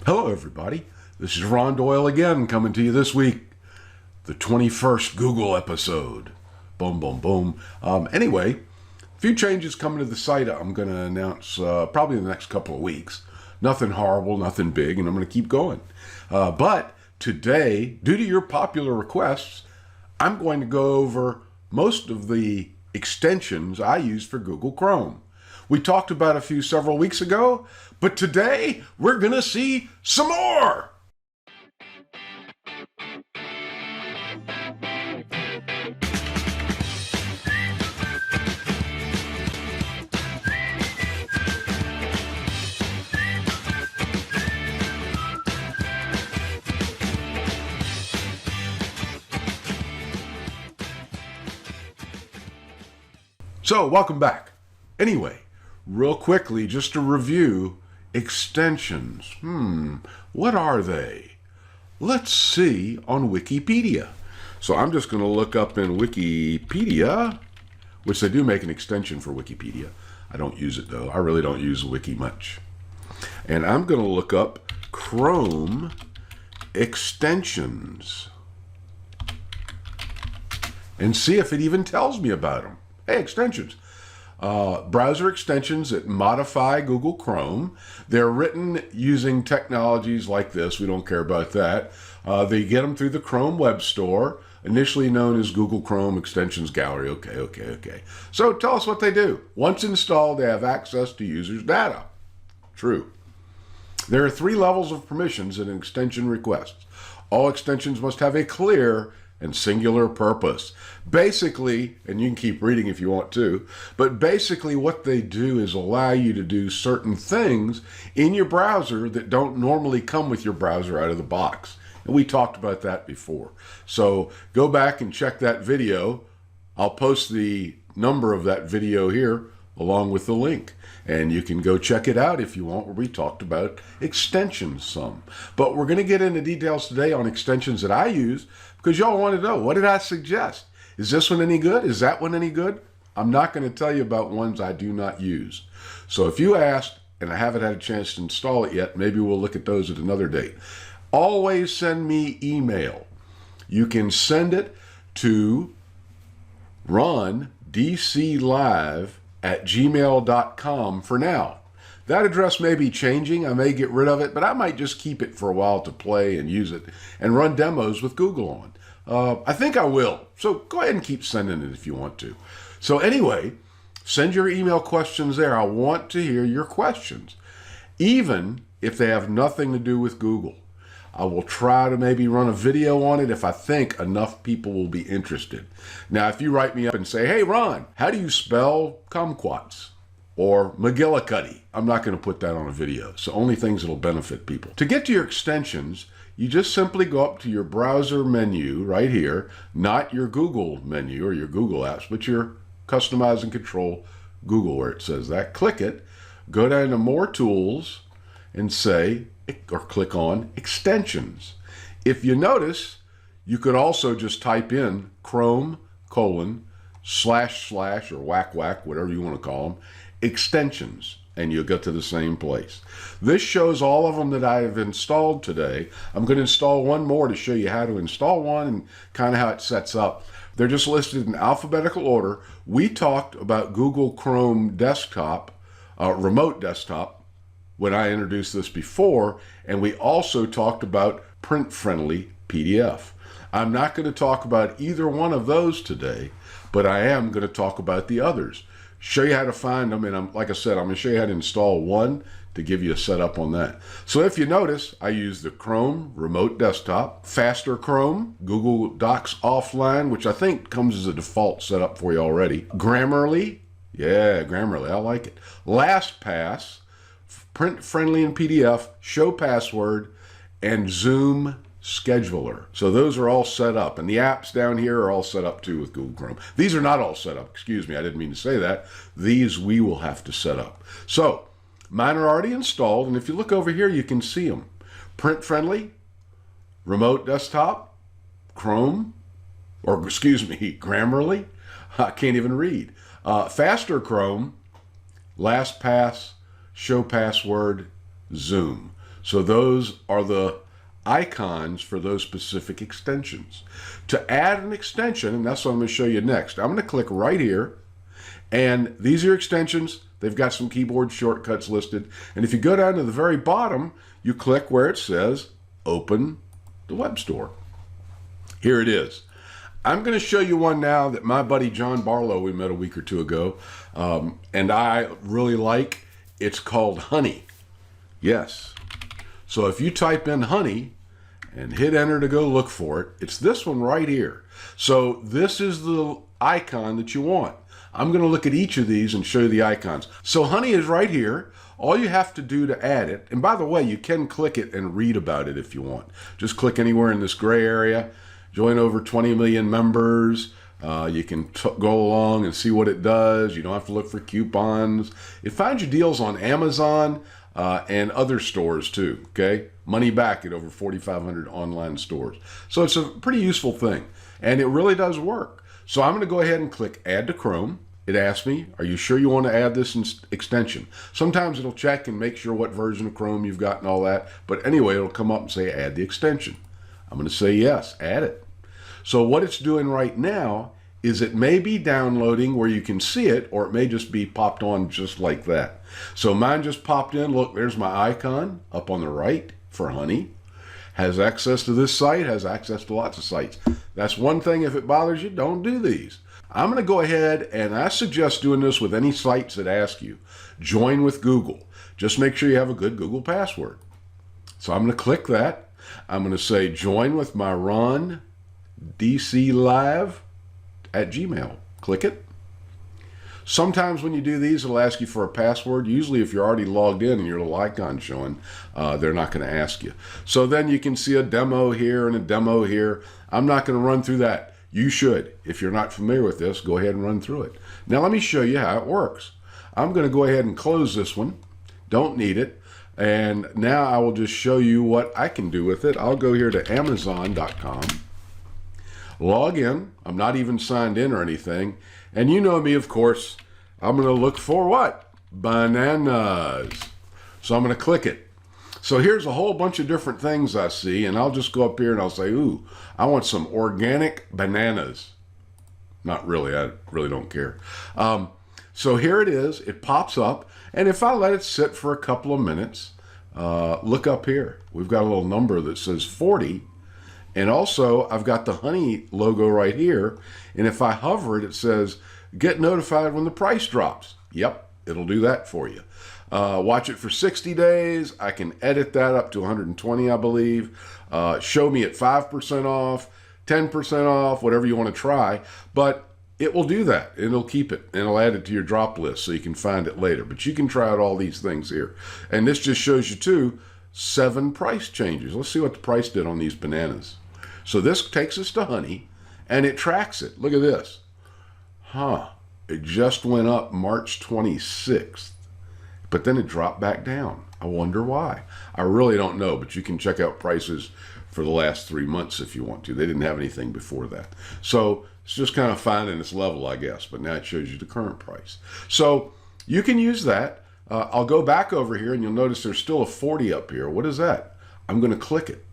Hello everybody, this is Ron Doyle again coming to you this week, the 21st Google episode. Boom, boom, boom. Anyway, a few changes coming to the site I'm going to announce probably in the next couple of weeks. Nothing horrible, nothing big, and I'm going to keep going. But today, due to your popular requests, I'm going to go over most of the extensions I use for Google Chrome. We talked about a few several weeks ago, but today we're going to see some more. So, welcome back. Anyway, real quickly, just to review extensions. What are they? Let's see on Wikipedia. So I'm just going to look up in Wikipedia, which they do make an extension for Wikipedia. I don't use it though. I really don't use Wiki much. And I'm going to look up Chrome extensions and see if it even tells me about them. Hey, extensions. Browser extensions that modify Google Chrome. They're written using technologies like this. We don't care about that. They get them through the Chrome Web Store, initially known as Google Chrome Extensions Gallery. Okay. So tell us what they do. Once installed, they have access to users' data. True. There are 3 levels of permissions in an extension request. All extensions must have a clear and singular purpose. Basically, and you can keep reading if you want to, but basically what they do is allow you to do certain things in your browser that don't normally come with your browser out of the box. And we talked about that before. So go back and check that video. I'll post the number of that video here along with the link. And you can go check it out if you want, where we talked about extensions some. But we're going to get into details today on extensions that I use because y'all want to know, what did I suggest? Is this one any good? Is that one any good? I'm not going to tell you about ones I do not use. So if you asked and I haven't had a chance to install it yet, maybe we'll look at those at another date. Always send me email. You can send it to rondclive@gmail.com for now. That address may be changing. I may get rid of it, but I might just keep it for a while to play and use it and run demos with Google on. I think I will. So go ahead and keep sending it if you want to. So anyway, send your email questions there. I want to hear your questions, even if they have nothing to do with Google. I will try to maybe run a video on it if I think enough people will be interested. Now, if you write me up and say, hey, Ron, how do you spell kumquats or McGillicuddy? I'm not going to put that on a video. So only things that will benefit people. To get to your extensions, you just simply go up to your browser menu right here, not your Google menu or your Google apps, but your customize and control Google where it says that. Click it, go down to more tools and say, or click on extensions. If you notice, you could also just type in Chrome : / or whack, whatever you want to call them, extensions, and you'll get to the same place. This shows all of them that I have installed today. I'm going to install one more to show you how to install one and kind of how it sets up. They're just listed in alphabetical order. We talked about Google Chrome desktop, remote desktop, when I introduced this before, and we also talked about print-friendly PDF. I'm not going to talk about either one of those today, but I am going to talk about the others. Show you how to find them, and like I said, I'm going to show you how to install one to give you a setup on that. So if you notice, I use the Chrome Remote Desktop, FasterChrome, Google Docs Offline, which I think comes as a default setup for you already, Grammarly, yeah, Grammarly, I like it, LastPast, print friendly in PDF, ShowPassword, and Zoom Scheduler. So those are all set up, and the apps down here are all set up too with Google Chrome. These are not all set up, excuse me, I didn't mean to say that. These we will have to set up. So mine are already installed, and if you look over here, you can see them. Print friendly, remote desktop, Chrome, or excuse me, Grammarly, I can't even read. FasterChrome, LastPast, ShowPassword, Zoom. So those are the icons for those specific extensions. To add an extension, and that's what I'm going to show you next, I'm going to click right here, and these are extensions. They've got some keyboard shortcuts listed. And if you go down to the very bottom, you click where it says Open the Web Store. Here it is. I'm going to show you one now that my buddy John Barlow, we met a week or two ago, and I really like. It's called Honey. Yes. So if you type in Honey and hit enter to go look for it, it's this one right here. So this is the icon that you want. I'm going to look at each of these and show you the icons. So Honey is right here. All you have to do to add it, and by the way, you can click it and read about it if you want. Just click anywhere in this gray area. Join over 20 million members. You can go along and see what it does. You don't have to look for coupons. It finds you deals on Amazon and other stores too, okay? Money back at over 4,500 online stores. So it's a pretty useful thing, and it really does work. So I'm going to go ahead and click Add to Chrome. It asks me, are you sure you want to add this extension? Sometimes it'll check and make sure what version of Chrome you've got and all that. But anyway, it'll come up and say add the extension. I'm going to say yes, add it. So what it's doing right now is it may be downloading where you can see it, or it may just be popped on just like that. So mine just popped in. Look, there's my icon up on the right for Honey. Has access to this site, has access to lots of sites. That's one thing. If it bothers you, don't do these. I'm going to go ahead, and I suggest doing this with any sites that ask you. Join with Google. Just make sure you have a good Google password. So I'm going to click that. I'm going to say join with my Ron DC Live at Gmail. Click it. Sometimes when you do these, it'll ask you for a password. Usually if you're already logged in and your little icon showing, they're not going to ask you. So then you can see a demo here and a demo here. I'm not going to run through that. You should. If you're not familiar with this, go ahead and run through it. Now let me show you how it works. I'm going to go ahead and close this one. Don't need it. And now I will just show you what I can do with it. I'll go here to Amazon.com. Log in. I'm not even signed in or anything. And you know me, of course. I'm going to look for what? Bananas. So I'm going to click it. So here's a whole bunch of different things I see, and I'll just go up here and I'll say, ooh, I want some organic bananas. Not really. I really don't care. So here it is. It pops up, and if I let it sit for a couple of minutes, look up here. We've got a little number that says 40. And also, I've got the Honey logo right here. And if I hover it, it says, get notified when the price drops. Yep, it'll do that for you. Watch it for 60 days. I can edit that up to 120, I believe. Show me at 5% off, 10% off, whatever you want to try. But it will do that, and it'll keep it, and it'll add it to your drop list so you can find it later. But you can try out all these things here. And this just shows you, too, 7 price changes. Let's see what the price did on these bananas. So this takes us to Honey, and it tracks it. Look at this. It just went up March 26th, but then it dropped back down. I wonder why. I really don't know, but you can check out prices for the last 3 months if you want to. They didn't have anything before that. So it's just kind of finding its level, I guess, but now it shows you the current price. So you can use that. I'll go back over here, and you'll notice there's still a 40 up here. What is that? I'm going to click it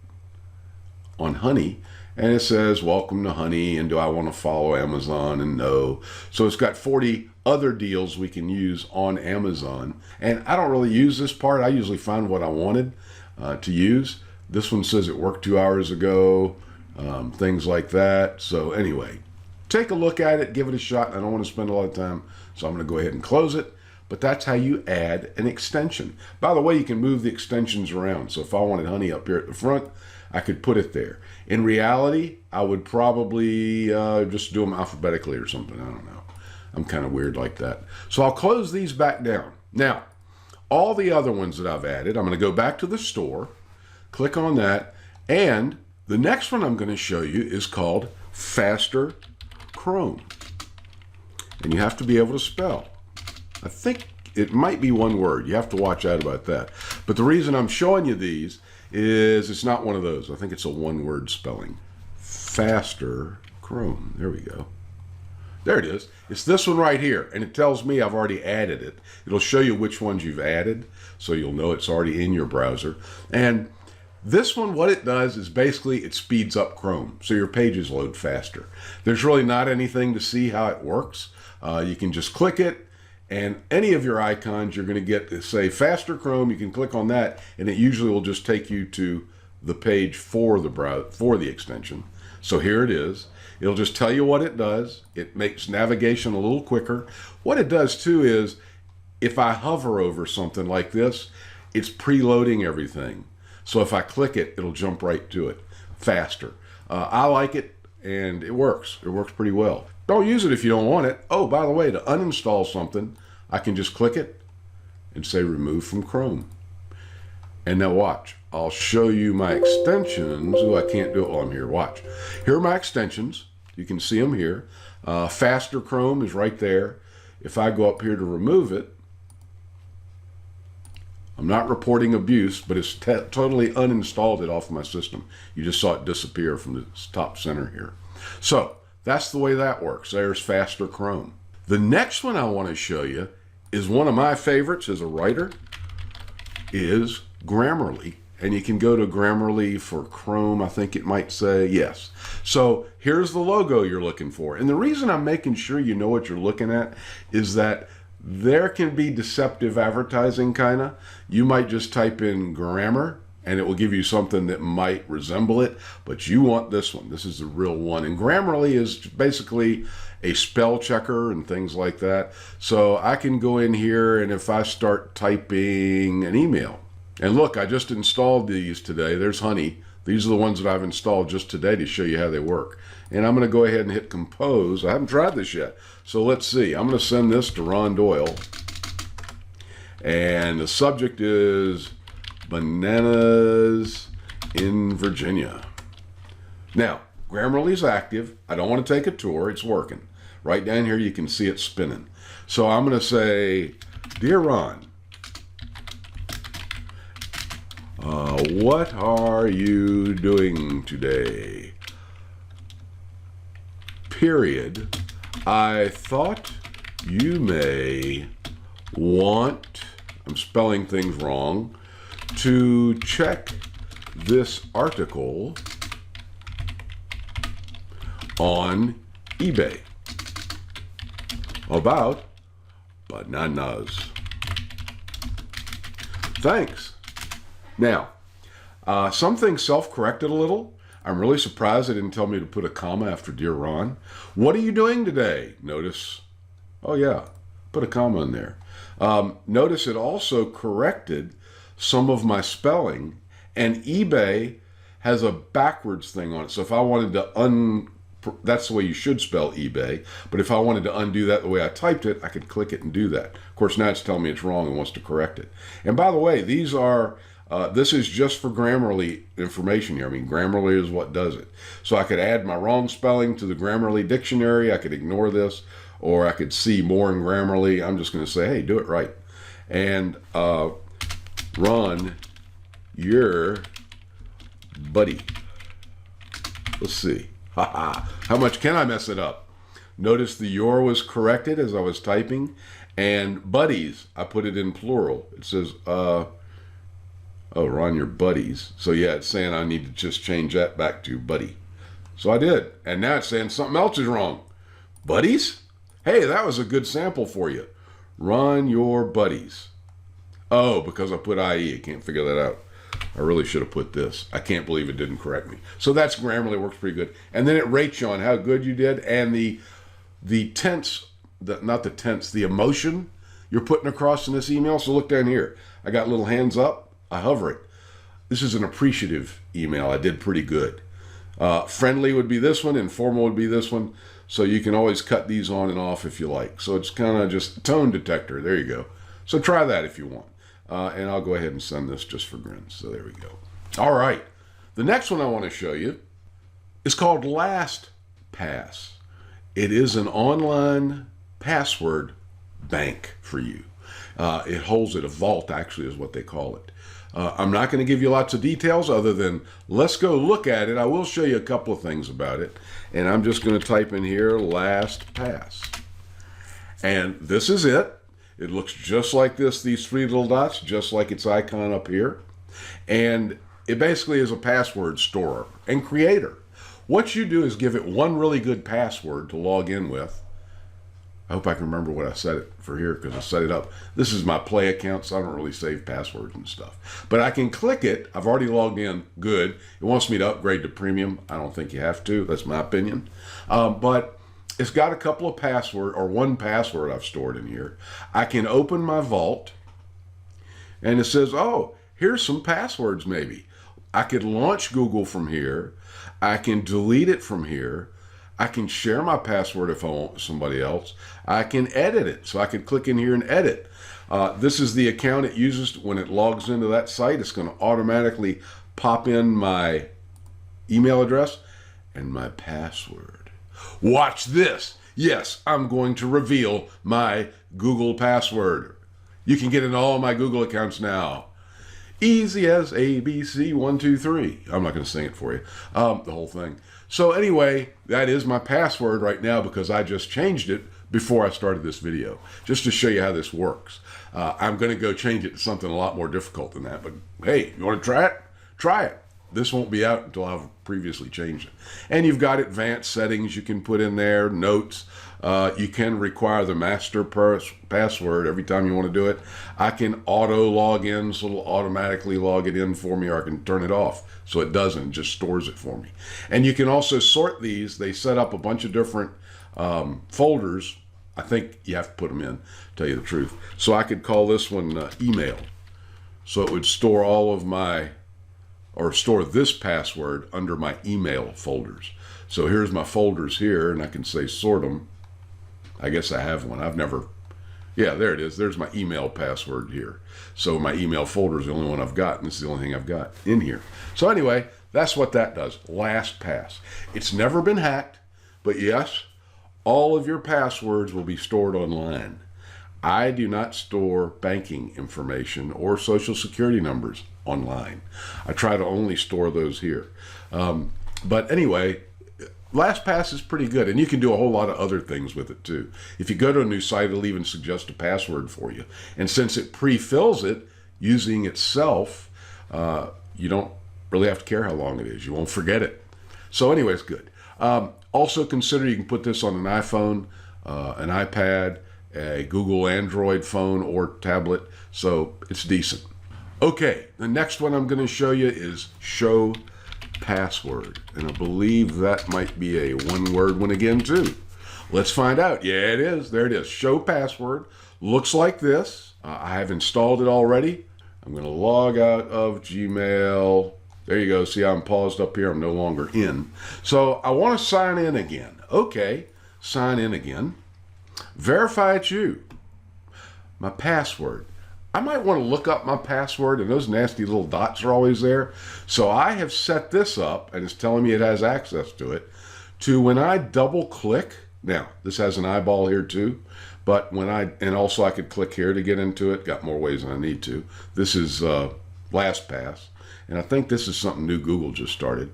on Honey, and it says, welcome to Honey, and do I want to follow Amazon? And no. So it's got 40 other deals we can use on Amazon. And I don't really use this part. I usually find what I wanted to use. This one says it worked 2 hours ago, things like that. So anyway, take a look at it, give it a shot. I don't want to spend a lot of time, so I'm going to go ahead and close it. But that's how you add an extension. By the way, you can move the extensions around. So if I wanted Honey up here at the front, I could put it there. In reality, I would probably just do them alphabetically or something. I don't know. I'm kind of weird like that. So I'll close these back down. Now, all the other ones that I've added, I'm going to go back to the store, click on that, and the next one I'm going to show you is called FasterChrome. And you have to be able to spell. I think it might be one word. You have to watch out about that. But the reason I'm showing you these is it's not one of those. I think it's a one-word spelling. FasterChrome. There we go. There it is. It's this one right here, and it tells me I've already added it. It'll show you which ones you've added, so you'll know it's already in your browser. And this one, what it does is basically it speeds up Chrome, so your pages load faster. There's really not anything to see how it works. You can just click it, and any of your icons you're going to get to say FasterChrome. You can click on that, and it usually will just take you to the page for the extension. So here it is. It'll just tell you what it does. It makes navigation a little quicker. What it does too is if I hover over something like this, it's preloading everything. So if I click it, it'll jump right to it faster. I like it, and it works. It works pretty well. Don't use it if you don't want it. Oh, by the way, to uninstall something, I can just click it and say remove from Chrome. And now watch. I'll show you my extensions. Oh, I can't do it while I'm here. Watch. Here are my extensions. You can see them here. FasterChrome is right there. If I go up here to remove it, I'm not reporting abuse, but it's totally uninstalled it off my system. You just saw it disappear from the top center here. So that's the way that works. There's FasterChrome. The next one I want to show you is one of my favorites as a writer, is Grammarly. And you can go to Grammarly for Chrome, I think it might say, yes. So here's the logo you're looking for. And the reason I'm making sure you know what you're looking at is that there can be deceptive advertising, kind of. You might just type in grammar and it will give you something that might resemble it, but you want this one. This is the real one. And Grammarly is basically a spell checker and things like that. So I can go in here, and if I start typing an email, and look, I just installed these today. There's Honey. These are the ones that I've installed just today to show you how they work. And I'm going to go ahead and hit compose. I haven't tried this yet. So let's see. I'm going to send this to Ron Doyle. And the subject is bananas in Virginia. Now, Grammarly is active. I don't want to take a tour. It's working. Right down here, you can see it spinning. So I'm going to say, Dear Ron, what are you doing today? Period. I thought you may want, I'm spelling things wrong, to check this article on eBay about bananas. Thanks. Now, some things self-corrected a little. I'm really surprised they didn't tell me to put a comma after Dear Ron. What are you doing today? Notice, oh yeah, put a comma in there. Notice it also corrected some of my spelling, and eBay has a backwards thing on it. So if I wanted to that's the way you should spell eBay, but if I wanted to undo that the way I typed it, I could click it and do that. Of course, now it's telling me it's wrong and wants to correct it. And by the way, these are, this is just for Grammarly information here. I mean, Grammarly is what does it. So I could add my wrong spelling to the Grammarly dictionary. I could ignore this, or I could see more in Grammarly. I'm just going to say, hey, do it right. And Ron, your buddy. Let's see. How much can I mess it up? Notice the your was corrected as I was typing, and buddies, I put it in plural. It says, oh, Ron, your buddies. So yeah, it's saying I need to just change that back to buddy. So I did, and now it's saying something else is wrong. Buddies? Hey, that was a good sample for you. Ron, your buddies. Oh, because I put IE, I can't figure that out. I really should have put this. I can't believe it didn't correct me. So that's Grammarly, works pretty good. And then it rates you on how good you did, and the tense, not the tense, the emotion you're putting across in this email. So look down here. I got little hands up. I hover it. This is an appreciative email. I did pretty good. Friendly would be this one. Informal would be this one. So you can always cut these on and off if you like. So it's kind of just tone detector. There you go. So try that if you want. And I'll go ahead and send this just for grins. So there we go. All right. The next one I want to show you is called LastPast. It is an online password bank for you. It holds it. A vault, actually, is what they call it. I'm not going to give you lots of details other than let's go look at it. I will show you a couple of things about it. And I'm just going to type in here LastPast. And this is it. It looks just like this, these three little dots, just like its icon up here. And it basically is a password storer and creator. What you do is give it one really good password to log in with. I hope I can remember what I set it for here because I set it up. This is my Play account, so I don't really save passwords and stuff. But I can click it. I've already logged in. Good. It wants me to upgrade to premium. I don't think you have to. That's my opinion. But it's got a couple of passwords, or one password I've stored in here. I can open my vault, and it says, oh, here's some passwords maybe. I could launch Google from here. I can delete it from here. I can share my password if I want somebody else. I can edit it. So I can click in here and edit. This is the account it uses when it logs into that site. It's going to automatically pop in my email address and my password. Watch this. Yes, I'm going to reveal my Google password. You can get into all my Google accounts now. Easy as ABC 1 2 3. I'm not going to sing it for you, the whole thing. So anyway, that is my password right now because I just changed it before I started this video, just to show you how this works. I'm going to go change it to something a lot more difficult than that, but hey, you want to try it? Try it. This won't be out until I've previously changed it. And you've got advanced settings you can put in there, notes. You can require the master password every time you want to do it. I can auto log in, so it'll automatically log it in for me, or I can turn it off so it doesn't, just stores it for me. And you can also sort these. They set up a bunch of different folders. I think you have to put them in, to tell you the truth. So I could call this one email. So it would store all of my, or store this password under my email folders. So here's my folders here, and I can say sort them. I guess I have one. I've never, yeah, there it is. There's my email password here. So my email folder is the only one I've got, and this is the only thing I've got in here. So anyway, that's what that does. LastPast. It's never been hacked, but yes, all of your passwords will be stored online. I do not store banking information or social security numbers online. I try to only store those here. But anyway, LastPast is pretty good, and you can do a whole lot of other things with it too. If you go to a new site, it'll even suggest a password for you. And since it pre-fills it using itself, you don't really have to care how long it is. You won't forget it. So anyway, it's good. Also consider you can put this on an iPhone, an iPad, a Google Android phone or tablet, so it's decent. Okay, the next one I'm going to show you is ShowPassword, and I believe that might be a one-word one again too. Let's find out. Yeah, it is. There it is. ShowPassword looks like this. I have installed it already. I'm going to log out of Gmail. There you go. See how I'm paused up here? I'm no longer in. So I want to sign in again. Okay, sign in again. Verify it's you. My password. I might want to look up my password, and those nasty little dots are always there. So I have set this up, and it's telling me it has access to it, to when I double click. Now, this has an eyeball here too, but and also I could click here to get into it. Got more ways than I need to. This is LastPast, and I think this is something new Google just started.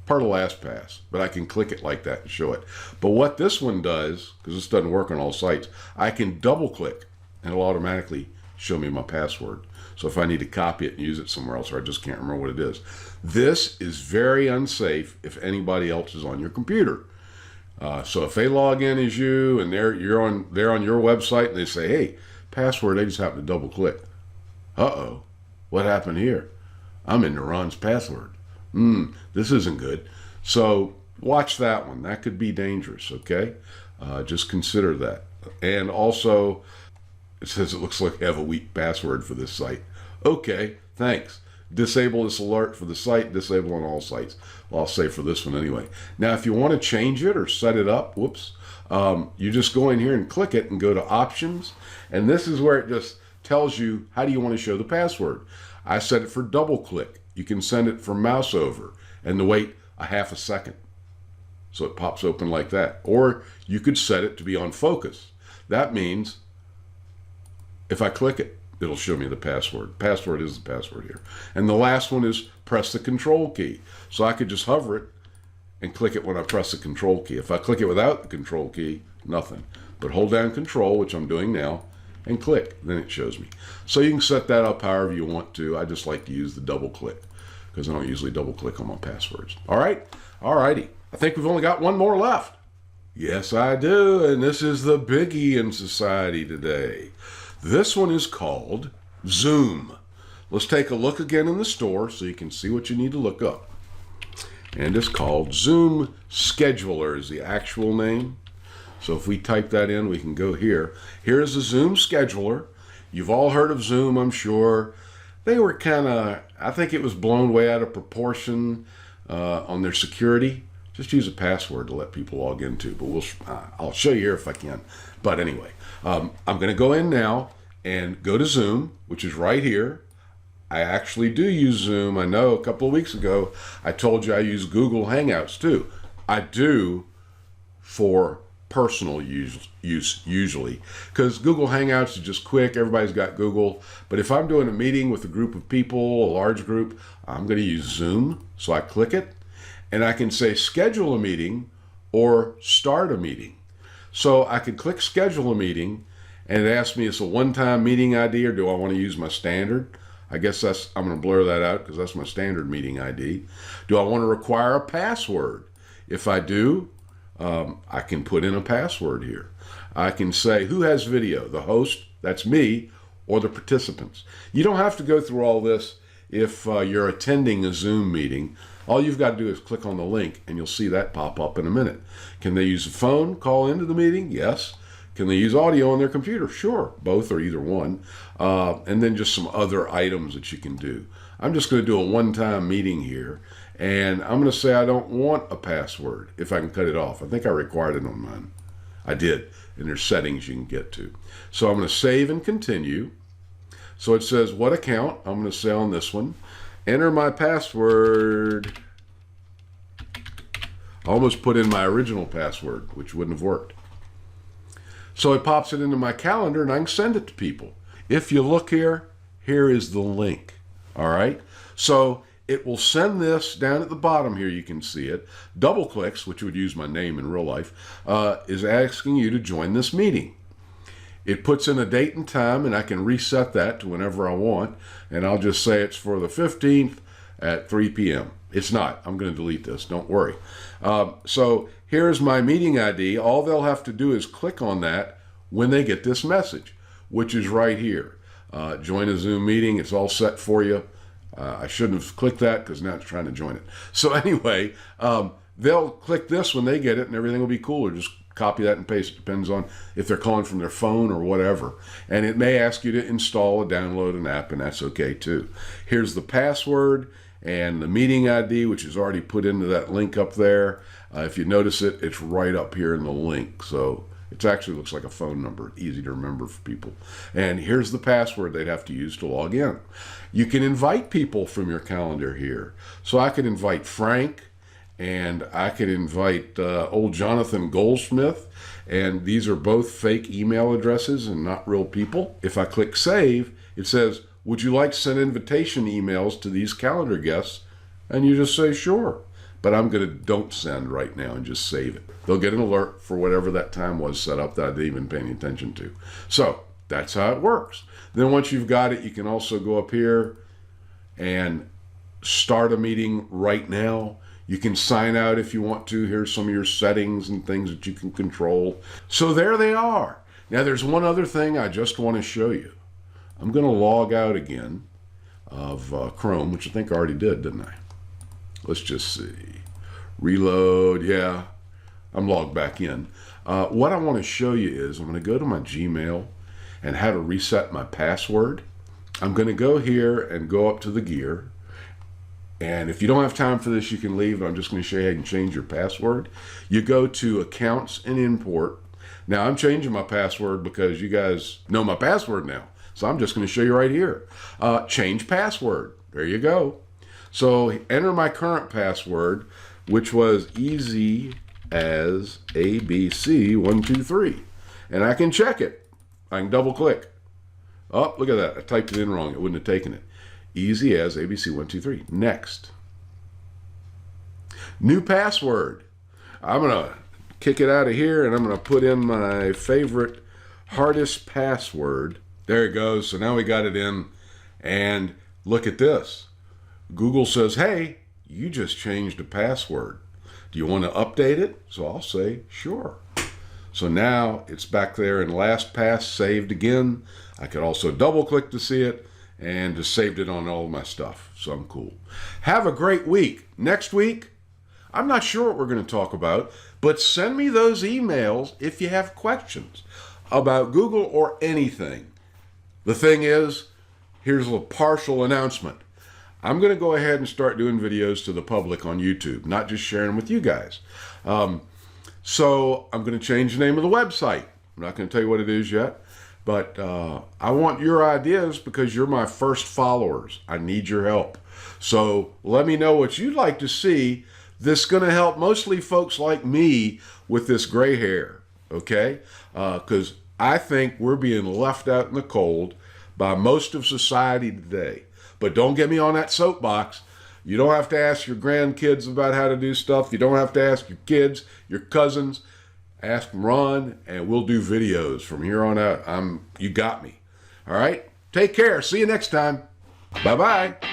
Part of LastPast, but I can click it like that and show it. But what this one does, because this doesn't work on all sites, I can double click and it'll automatically show me my password. So if I need to copy it and use it somewhere else, or I just can't remember what it is. This is very unsafe if anybody else is on your computer. So if they log in as you and they're on your website and they say, hey, password, they just happen to double click. Uh-oh, what happened here? I'm into Ron's password. This isn't good. So watch that one. That could be dangerous, okay? Just consider that. And also, it says it looks like I have a weak password for this site. Okay, thanks. Disable this alert for the site, disable on all sites. Well, I'll say for this one anyway. Now, if you want to change it or set it up, whoops, you just go in here and click it and go to options. And this is where it just tells you how do you want to show the password. I set it for double click. You can send it for mouse over and to wait a half a second. So it pops open like that. Or you could set it to be on focus. That means if I click it, it'll show me the password. Password is the password here. And the last one is press the control key. So I could just hover it and click it when I press the control key. If I click it without the control key, nothing. But hold down control, which I'm doing now, and click, then it shows me. So you can set that up however you want to. I just like to use the double click because I don't usually double click on my passwords. All right, all righty. I think we've only got one more left. Yes, I do, and this is the biggie in society today. This one is called Zoom. Let's take a look again in the store so you can see what you need to look up. And it's called Zoom Scheduler is the actual name. So if we type that in, we can go here. Here's the Zoom Scheduler. You've all heard of Zoom, I'm sure. They were kind of, I think it was blown way out of proportion on their security. Just use a password to let people log into, but I'll show you here if I can. But anyway, I'm going to go in now and go to Zoom, which is right here. I actually do use Zoom. I know a couple of weeks ago, I told you I use Google Hangouts too. I do for personal use usually, because Google Hangouts is just quick. Everybody's got Google. But if I'm doing a meeting with a group of people, a large group, I'm going to use Zoom. So I click it and I can say schedule a meeting or start a meeting. So I can click schedule a meeting and it asks me, it's a one-time meeting ID or do I want to use my standard? I guess I'm going to blur that out because that's my standard meeting ID. Do I want to require a password? If I do, I can put in a password here. I can say who has video, the host, that's me, or the participants. You don't have to go through all this if you're attending a Zoom meeting. All you've got to do is click on the link and you'll see that pop up in a minute. Can they use a phone, call into the meeting? Yes. Can they use audio on their computer? Sure, both or either one. And then just some other items that you can do. I'm just going to do a one-time meeting here. And I'm going to say I don't want a password if I can cut it off. I think I required it on mine. I did. And there's settings you can get to. So I'm going to save and continue. So it says what account. I'm going to say on this one, enter my password. I almost put in my original password, which wouldn't have worked. So it pops it into my calendar and I can send it to people. If you look here, here is the link. All right. So it will send this down at the bottom here. You can see it. Double clicks, which would use my name in real life, is asking you to join this meeting. It puts in a date and time and I can reset that to whenever I want. And I'll just say it's for the 15th at 3 p.m. It's not. I'm going to delete this. Don't worry. So here's my meeting ID. All they'll have to do is click on that when they get this message, which is right here. Join a Zoom meeting. It's all set for you. I shouldn't have clicked that because now it's trying to join it. So anyway, they'll click this when they get it and everything will be cool. Or just copy that and paste. It depends on if they're calling from their phone or whatever. And it may ask you to install or download an app, and that's okay too. Here's the password and the meeting ID, which is already put into that link up there. If you notice it, it's right up here in the link. So it actually looks like a phone number, easy to remember for people. And here's the password they'd have to use to log in. You can invite people from your calendar here. So I could invite Frank, and I could invite old Jonathan Goldsmith, and these are both fake email addresses and not real people. If I click save, it says, would you like to send invitation emails to these calendar guests? And you just say, sure. But I'm going to don't send right now and just save it. They'll get an alert for whatever that time was set up that I didn't even pay any attention to. So that's how it works. Then once you've got it, you can also go up here and start a meeting right now. You can sign out if you want to. Here's some of your settings and things that you can control. So there they are. Now there's one other thing I just want to show you. I'm going to log out again of Chrome, which I think I already did, didn't I? Let's just see. Reload. Yeah, I'm logged back in. What I want to show you is I'm going to go to my Gmail and how to reset my password. I'm going to go here and go up to the gear. And if you don't have time for this, you can leave. I'm just going to show you how you can change your password. You go to Accounts and Import. Now, I'm changing my password because you guys know my password now. So I'm just going to show you right here. Change password. There you go. So enter my current password, which was easy as ABC123. And I can check it. I can double click. Oh, look at that. I typed it in wrong. It wouldn't have taken it. Easy as ABC123. Next. New password. I'm going to kick it out of here, and I'm going to put in my favorite hardest password. There it goes. So now we got it in. And look at this. Google says, hey, you just changed a password. Do you want to update it? So I'll say, sure. So now it's back there in LastPast, saved again. I could also double click to see it, and just saved it on all of my stuff. So I'm cool. Have a great week. Next week, I'm not sure what we're going to talk about, but send me those emails if you have questions about Google or anything. The thing is, here's a partial announcement. I'm going to go ahead and start doing videos to the public on YouTube, not just sharing them with you guys. So I'm going to change the name of the website. I'm not going to tell you what it is yet, but I want your ideas because you're my first followers. I need your help. So let me know what you'd like to see. This is going to help mostly folks like me with this gray hair, okay? Because I think we're being left out in the cold by most of society today. But don't get me on that soapbox. You don't have to ask your grandkids about how to do stuff. You don't have to ask your kids, your cousins. Ask Ron, and we'll do videos from here on out. You got me. All right? Take care. See you next time. Bye-bye.